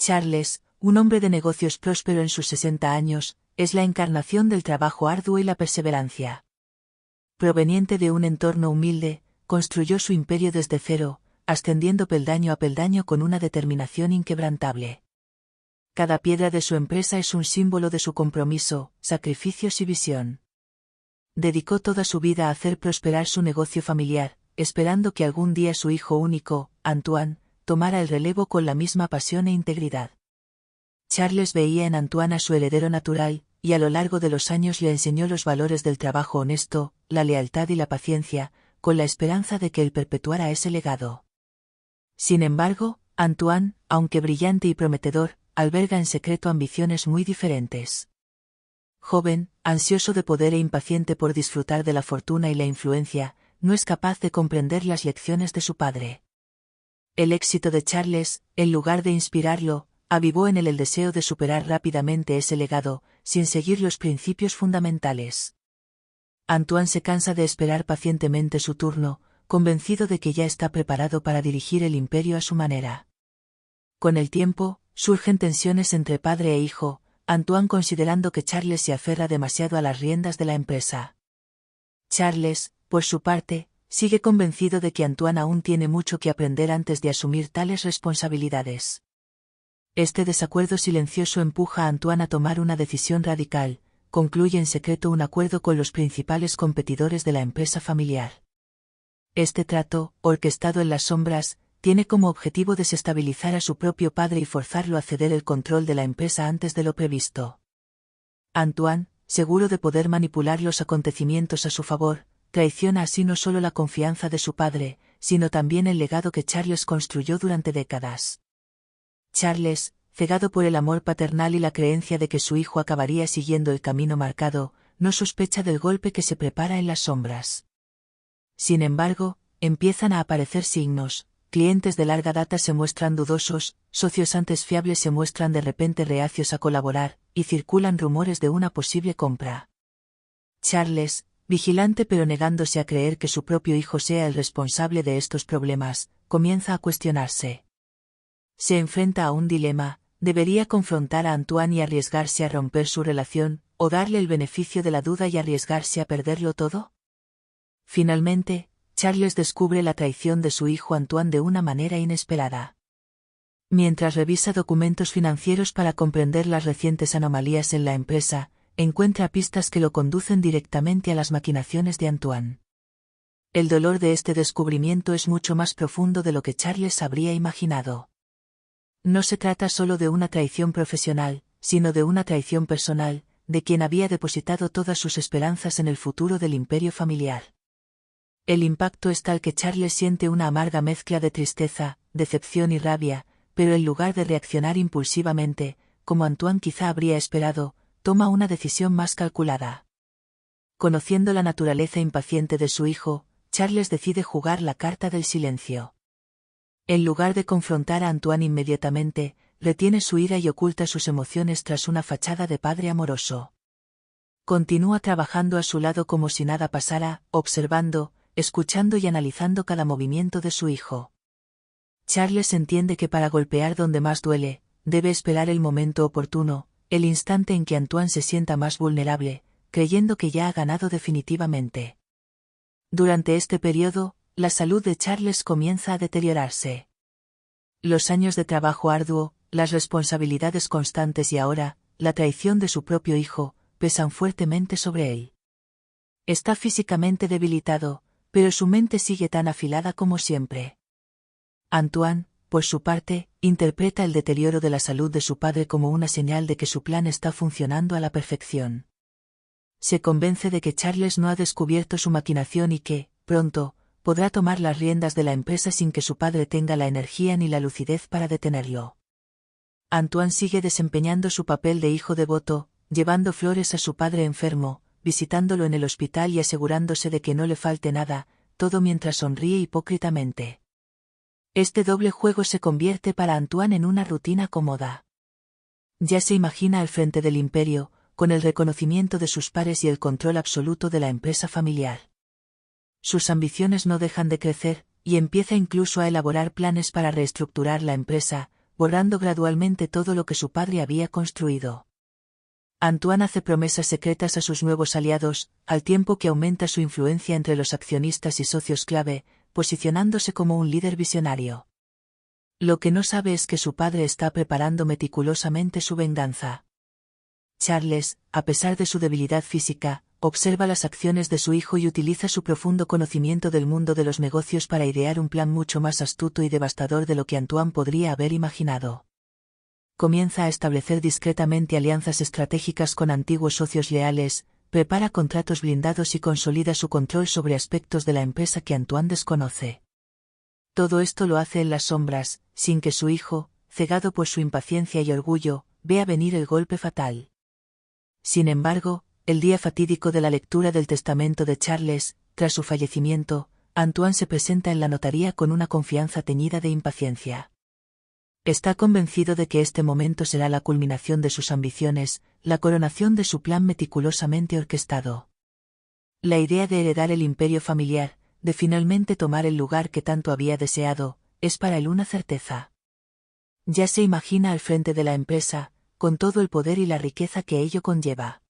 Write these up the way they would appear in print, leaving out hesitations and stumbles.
Charles, un hombre de negocios próspero en sus 60 años, es la encarnación del trabajo arduo y la perseverancia. Proveniente de un entorno humilde, construyó su imperio desde cero, ascendiendo peldaño a peldaño con una determinación inquebrantable. Cada piedra de su empresa es un símbolo de su compromiso, sacrificios y visión. Dedicó toda su vida a hacer prosperar su negocio familiar, esperando que algún día su hijo único, Antoine, tomara el relevo con la misma pasión e integridad. Charles veía en Antoine a su heredero natural, y a lo largo de los años le enseñó los valores del trabajo honesto, la lealtad y la paciencia, con la esperanza de que él perpetuara ese legado. Sin embargo, Antoine, aunque brillante y prometedor, alberga en secreto ambiciones muy diferentes. Joven, ansioso de poder e impaciente por disfrutar de la fortuna y la influencia, no es capaz de comprender las lecciones de su padre. El éxito de Charles, en lugar de inspirarlo, avivó en él el deseo de superar rápidamente ese legado, sin seguir los principios fundamentales. Antoine se cansa de esperar pacientemente su turno, convencido de que ya está preparado para dirigir el imperio a su manera. Con el tiempo, surgen tensiones entre padre e hijo, Antoine considerando que Charles se aferra demasiado a las riendas de la empresa. Charles, por su parte, sigue convencido de que Antoine aún tiene mucho que aprender antes de asumir tales responsabilidades. Este desacuerdo silencioso empuja a Antoine a tomar una decisión radical, concluye en secreto un acuerdo con los principales competidores de la empresa familiar. Este trato, orquestado en las sombras, tiene como objetivo desestabilizar a su propio padre y forzarlo a ceder el control de la empresa antes de lo previsto. Antoine, seguro de poder manipular los acontecimientos a su favor, traiciona así no solo la confianza de su padre, sino también el legado que Charles construyó durante décadas. Charles, cegado por el amor paternal y la creencia de que su hijo acabaría siguiendo el camino marcado, no sospecha del golpe que se prepara en las sombras. Sin embargo, empiezan a aparecer signos. Clientes de larga data se muestran dudosos, socios antes fiables se muestran de repente reacios a colaborar, y circulan rumores de una posible compra. Charles, vigilante pero negándose a creer que su propio hijo sea el responsable de estos problemas, comienza a cuestionarse. Se enfrenta a un dilema: ¿debería confrontar a Antoine y arriesgarse a romper su relación, o darle el beneficio de la duda y arriesgarse a perderlo todo? Finalmente, Charles descubre la traición de su hijo Antoine de una manera inesperada. Mientras revisa documentos financieros para comprender las recientes anomalías en la empresa, encuentra pistas que lo conducen directamente a las maquinaciones de Antoine. El dolor de este descubrimiento es mucho más profundo de lo que Charles habría imaginado. No se trata solo de una traición profesional, sino de una traición personal, de quien había depositado todas sus esperanzas en el futuro del imperio familiar. El impacto es tal que Charles siente una amarga mezcla de tristeza, decepción y rabia, pero en lugar de reaccionar impulsivamente, como Antoine quizá habría esperado, toma una decisión más calculada. Conociendo la naturaleza impaciente de su hijo, Charles decide jugar la carta del silencio. En lugar de confrontar a Antoine inmediatamente, retiene su ira y oculta sus emociones tras una fachada de padre amoroso. Continúa trabajando a su lado como si nada pasara, observando, escuchando y analizando cada movimiento de su hijo. Charles entiende que para golpear donde más duele, debe esperar el momento oportuno, el instante en que Antoine se sienta más vulnerable, creyendo que ya ha ganado definitivamente. Durante este periodo, la salud de Charles comienza a deteriorarse. Los años de trabajo arduo, las responsabilidades constantes y ahora, la traición de su propio hijo, pesan fuertemente sobre él. Está físicamente debilitado, pero su mente sigue tan afilada como siempre. Antoine, por su parte, interpreta el deterioro de la salud de su padre como una señal de que su plan está funcionando a la perfección. Se convence de que Charles no ha descubierto su maquinación y que, pronto, podrá tomar las riendas de la empresa sin que su padre tenga la energía ni la lucidez para detenerlo. Antoine sigue desempeñando su papel de hijo devoto, llevando flores a su padre enfermo, visitándolo en el hospital y asegurándose de que no le falte nada, todo mientras sonríe hipócritamente. Este doble juego se convierte para Antoine en una rutina cómoda. Ya se imagina al frente del imperio, con el reconocimiento de sus pares y el control absoluto de la empresa familiar. Sus ambiciones no dejan de crecer, y empieza incluso a elaborar planes para reestructurar la empresa, borrando gradualmente todo lo que su padre había construido. Antoine hace promesas secretas a sus nuevos aliados, al tiempo que aumenta su influencia entre los accionistas y socios clave, posicionándose como un líder visionario. Lo que no sabe es que su padre está preparando meticulosamente su venganza. Charles, a pesar de su debilidad física, observa las acciones de su hijo y utiliza su profundo conocimiento del mundo de los negocios para idear un plan mucho más astuto y devastador de lo que Antoine podría haber imaginado. Comienza a establecer discretamente alianzas estratégicas con antiguos socios leales, prepara contratos blindados y consolida su control sobre aspectos de la empresa que Antoine desconoce. Todo esto lo hace en las sombras, sin que su hijo, cegado por su impaciencia y orgullo, vea venir el golpe fatal. Sin embargo, el día fatídico de la lectura del testamento de Charles, tras su fallecimiento, Antoine se presenta en la notaría con una confianza teñida de impaciencia. Está convencido de que este momento será la culminación de sus ambiciones, la coronación de su plan meticulosamente orquestado. La idea de heredar el imperio familiar, de finalmente tomar el lugar que tanto había deseado, es para él una certeza. Ya se imagina al frente de la empresa, con todo el poder y la riqueza que ello conlleva.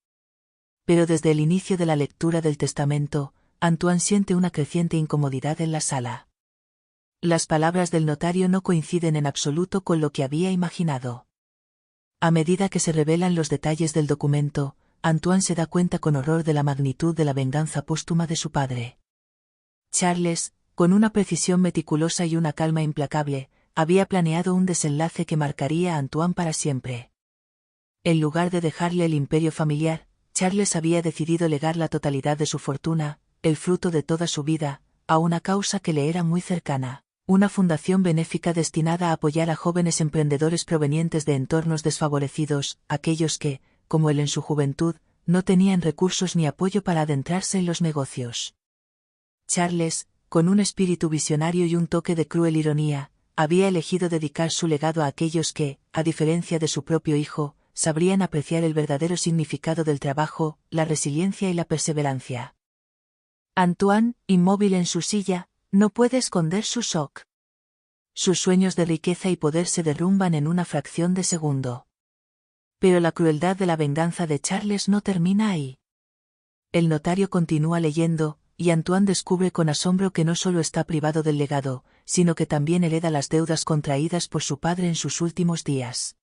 Pero desde el inicio de la lectura del testamento, Antoine siente una creciente incomodidad en la sala. Las palabras del notario no coinciden en absoluto con lo que había imaginado. A medida que se revelan los detalles del documento, Antoine se da cuenta con horror de la magnitud de la venganza póstuma de su padre. Charles, con una precisión meticulosa y una calma implacable, había planeado un desenlace que marcaría a Antoine para siempre. En lugar de dejarle el imperio familiar, Charles había decidido legar la totalidad de su fortuna, el fruto de toda su vida, a una causa que le era muy cercana. Una fundación benéfica destinada a apoyar a jóvenes emprendedores provenientes de entornos desfavorecidos, aquellos que, como él en su juventud, no tenían recursos ni apoyo para adentrarse en los negocios. Charles, con un espíritu visionario y un toque de cruel ironía, había elegido dedicar su legado a aquellos que, a diferencia de su propio hijo, sabrían apreciar el verdadero significado del trabajo, la resiliencia y la perseverancia. Antoine, inmóvil en su silla, no puede esconder su shock. Sus sueños de riqueza y poder se derrumban en una fracción de segundo. Pero la crueldad de la venganza de Charles no termina ahí. El notario continúa leyendo, y Antoine descubre con asombro que no solo está privado del legado, sino que también hereda las deudas contraídas por su padre en sus últimos días.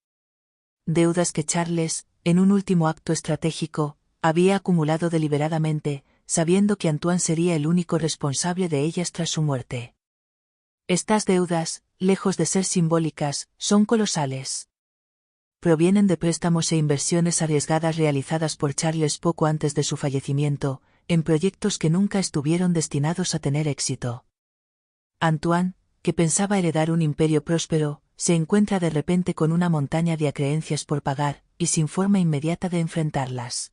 Deudas que Charles, en un último acto estratégico, había acumulado deliberadamente, sabiendo que Antoine sería el único responsable de ellas tras su muerte. Estas deudas, lejos de ser simbólicas, son colosales. Provienen de préstamos e inversiones arriesgadas realizadas por Charles poco antes de su fallecimiento, en proyectos que nunca estuvieron destinados a tener éxito. Antoine, que pensaba heredar un imperio próspero, se encuentra de repente con una montaña de acreencias por pagar, y sin forma inmediata de enfrentarlas.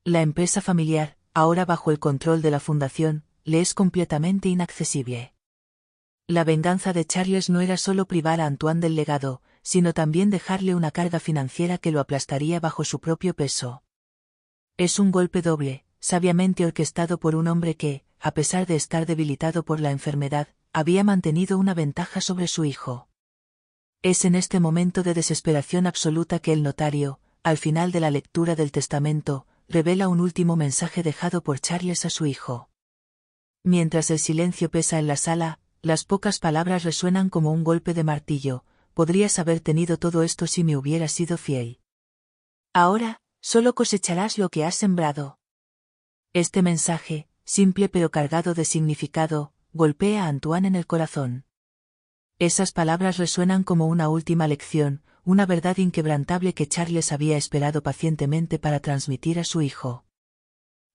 La empresa familiar, ahora bajo el control de la fundación, le es completamente inaccesible. La venganza de Charles no era solo privar a Antoine del legado, sino también dejarle una carga financiera que lo aplastaría bajo su propio peso. Es un golpe doble, sabiamente orquestado por un hombre que, a pesar de estar debilitado por la enfermedad, había mantenido una ventaja sobre su hijo. Es en este momento de desesperación absoluta que el notario, al final de la lectura del testamento, revela un último mensaje dejado por Charles a su hijo. Mientras el silencio pesa en la sala, las pocas palabras resuenan como un golpe de martillo: podrías haber tenido todo esto si me hubieras sido fiel. Ahora, solo cosecharás lo que has sembrado. Este mensaje, simple pero cargado de significado, golpea a Antoine en el corazón. Esas palabras resuenan como una última lección, una verdad inquebrantable que Charles había esperado pacientemente para transmitir a su hijo.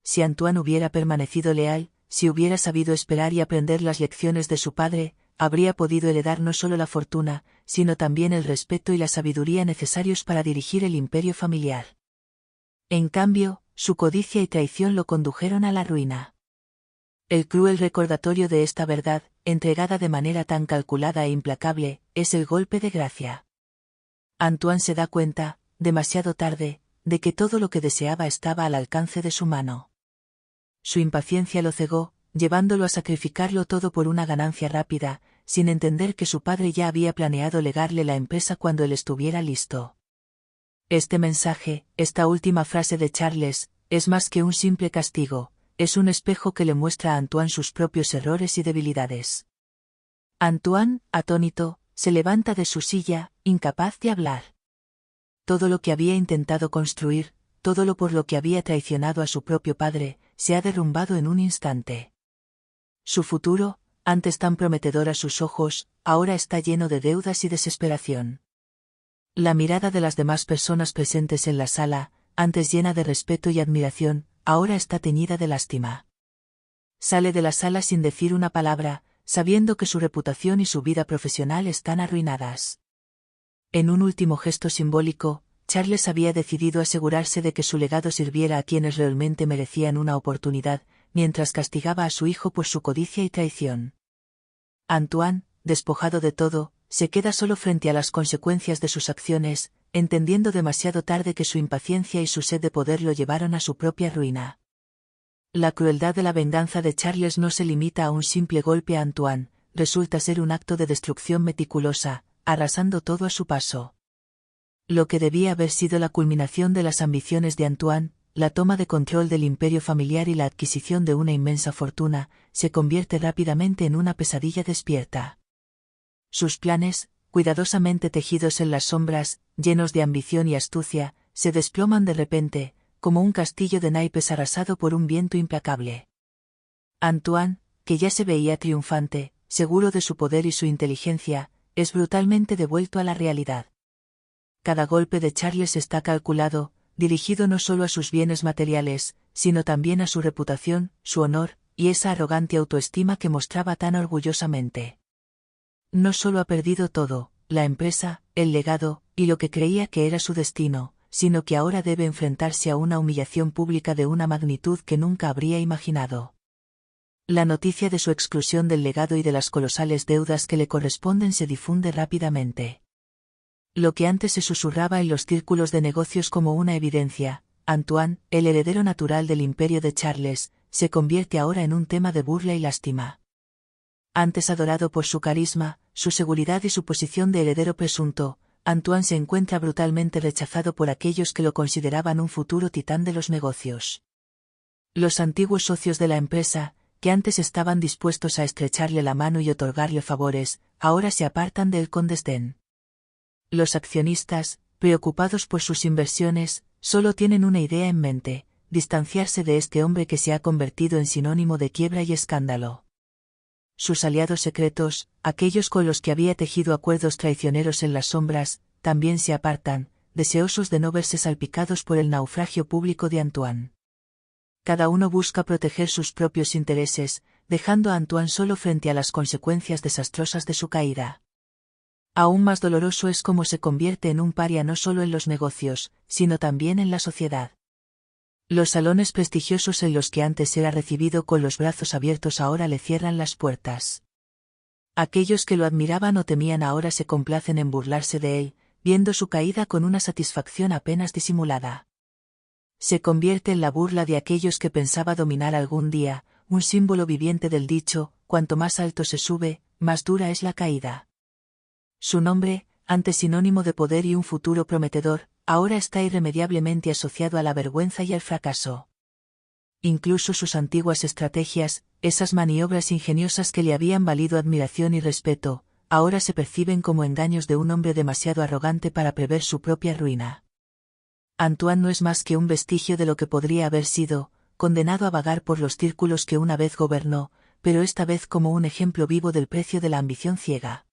Si Antoine hubiera permanecido leal, si hubiera sabido esperar y aprender las lecciones de su padre, habría podido heredar no solo la fortuna, sino también el respeto y la sabiduría necesarios para dirigir el imperio familiar. En cambio, su codicia y traición lo condujeron a la ruina. El cruel recordatorio de esta verdad, entregada de manera tan calculada e implacable, es el golpe de gracia. Antoine se da cuenta, demasiado tarde, de que todo lo que deseaba estaba al alcance de su mano. Su impaciencia lo cegó, llevándolo a sacrificarlo todo por una ganancia rápida, sin entender que su padre ya había planeado legarle la empresa cuando él estuviera listo. Este mensaje, esta última frase de Charles, es más que un simple castigo, es un espejo que le muestra a Antoine sus propios errores y debilidades. Antoine, atónito, se levanta de su silla, incapaz de hablar. Todo lo que había intentado construir, todo lo por lo que había traicionado a su propio padre, se ha derrumbado en un instante. Su futuro, antes tan prometedor a sus ojos, ahora está lleno de deudas y desesperación. La mirada de las demás personas presentes en la sala, antes llena de respeto y admiración, ahora está teñida de lástima. Sale de la sala sin decir una palabra, sabiendo que su reputación y su vida profesional están arruinadas. En un último gesto simbólico, Charles había decidido asegurarse de que su legado sirviera a quienes realmente merecían una oportunidad, mientras castigaba a su hijo por su codicia y traición. Antoine, despojado de todo, se queda solo frente a las consecuencias de sus acciones, entendiendo demasiado tarde que su impaciencia y su sed de poder lo llevaron a su propia ruina. La crueldad de la venganza de Charles no se limita a un simple golpe a Antoine, resulta ser un acto de destrucción meticulosa, arrasando todo a su paso. Lo que debía haber sido la culminación de las ambiciones de Antoine, la toma de control del imperio familiar y la adquisición de una inmensa fortuna, se convierte rápidamente en una pesadilla despierta. Sus planes, cuidadosamente tejidos en las sombras, llenos de ambición y astucia, se desploman de repente, como un castillo de naipes arrasado por un viento implacable. Antoine, que ya se veía triunfante, seguro de su poder y su inteligencia, es brutalmente devuelto a la realidad. Cada golpe de Charles está calculado, dirigido no solo a sus bienes materiales, sino también a su reputación, su honor, y esa arrogante autoestima que mostraba tan orgullosamente. No solo ha perdido todo, la empresa, el legado, y lo que creía que era su destino, sino que ahora debe enfrentarse a una humillación pública de una magnitud que nunca habría imaginado. La noticia de su exclusión del legado y de las colosales deudas que le corresponden se difunde rápidamente. Lo que antes se susurraba en los círculos de negocios como una evidencia, Antoine, el heredero natural del imperio de Charles, se convierte ahora en un tema de burla y lástima. Antes adorado por su carisma, su seguridad y su posición de heredero presunto, Antoine se encuentra brutalmente rechazado por aquellos que lo consideraban un futuro titán de los negocios. Los antiguos socios de la empresa, que antes estaban dispuestos a estrecharle la mano y otorgarle favores, ahora se apartan de él con desdén. Los accionistas, preocupados por sus inversiones, solo tienen una idea en mente: distanciarse de este hombre que se ha convertido en sinónimo de quiebra y escándalo. Sus aliados secretos, aquellos con los que había tejido acuerdos traicioneros en las sombras, también se apartan, deseosos de no verse salpicados por el naufragio público de Antoine. Cada uno busca proteger sus propios intereses, dejando a Antoine solo frente a las consecuencias desastrosas de su caída. Aún más doloroso es cómo se convierte en un paria no solo en los negocios, sino también en la sociedad. Los salones prestigiosos en los que antes era recibido con los brazos abiertos ahora le cierran las puertas. Aquellos que lo admiraban o temían ahora se complacen en burlarse de él, viendo su caída con una satisfacción apenas disimulada. Se convierte en la burla de aquellos que pensaba dominar algún día, un símbolo viviente del dicho: cuanto más alto se sube, más dura es la caída. Su nombre, antes sinónimo de poder y un futuro prometedor, ahora está irremediablemente asociado a la vergüenza y al fracaso. Incluso sus antiguas estrategias, esas maniobras ingeniosas que le habían valido admiración y respeto, ahora se perciben como engaños de un hombre demasiado arrogante para prever su propia ruina. Antoine no es más que un vestigio de lo que podría haber sido, condenado a vagar por los círculos que una vez gobernó, pero esta vez como un ejemplo vivo del precio de la ambición ciega.